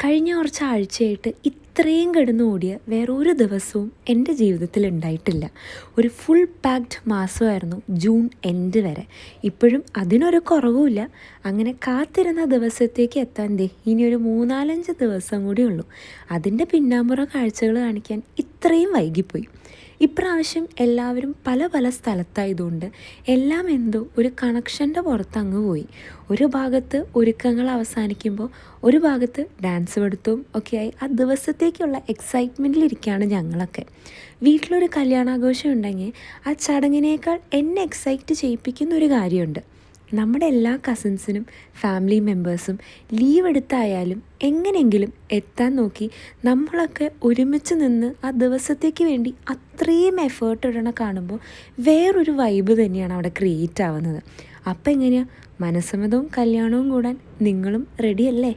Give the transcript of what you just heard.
കഴിഞ്ഞ കുറച്ച് ആഴ്ചയായിട്ട് ഇത്രയും കിടന്ന് ഓടിയ വേറൊരു ദിവസവും എൻ്റെ ജീവിതത്തിൽ ഉണ്ടായിട്ടില്ല. ഒരു ഫുൾ പാക്ഡ് മാസമായിരുന്നു ജൂൺ എൻഡ് വരെ. ഇപ്പോഴും അതിനൊരു കുറവുമില്ല. അങ്ങനെ കാത്തിരുന്ന ദിവസത്തേക്ക് എത്താൻ ഇനിയൊരു 3-4 ദിവസം കൂടി ഉള്ളൂ. അതിൻ്റെ പിന്നാമ്പുറ കാഴ്ചകൾ കാണിക്കാൻ ഇത്രയും വൈകിപ്പോയി. ഇപ്രാവശ്യം എല്ലാവരും പല പല സ്ഥലത്തായതുകൊണ്ട് എല്ലാം എന്തോ ഒരു കണക്ഷൻ്റെ പുറത്തങ്ങ് പോയി. ഒരു ഭാഗത്ത് ഒരുക്കങ്ങൾ അവസാനിക്കുമ്പോൾ ഒരു ഭാഗത്ത് ഡാൻസ് പഠിത്തവും ഒക്കെയായി ആ ദിവസത്തേക്കുള്ള എക്സൈറ്റ്മെൻറ്റിലിരിക്കുകയാണ് ഞങ്ങളൊക്കെ. വീട്ടിലൊരു കല്യാണാഘോഷം ഉണ്ടെങ്കിൽ ആ ചടങ്ങിനേക്കാൾ എന്നെ എക്സൈറ്റ് ചെയ്യിപ്പിക്കുന്ന ഒരു കാര്യമുണ്ട്. നമ്മുടെ എല്ലാ കസിൻസിനും ഫാമിലി മെമ്പേഴ്സും ലീവ് എടുത്തായാലും എങ്ങനെയെങ്കിലും എത്താൻ നോക്കി നമ്മളൊക്കെ ഒരുമിച്ച് നിന്ന് ആ ദിവസത്തേക്ക് വേണ്ടി അത്രയും എഫേർട്ട് ഇടണ കാണുമ്പോൾ വേറൊരു വൈബ് തന്നെയാണ് അവിടെ ക്രിയേറ്റ് ആവുന്നത്. അപ്പം എങ്ങനെയാണ് മനസ്സമ്മതവും കല്യാണവും കൂടാൻ നിങ്ങളും റെഡിയല്ലേ?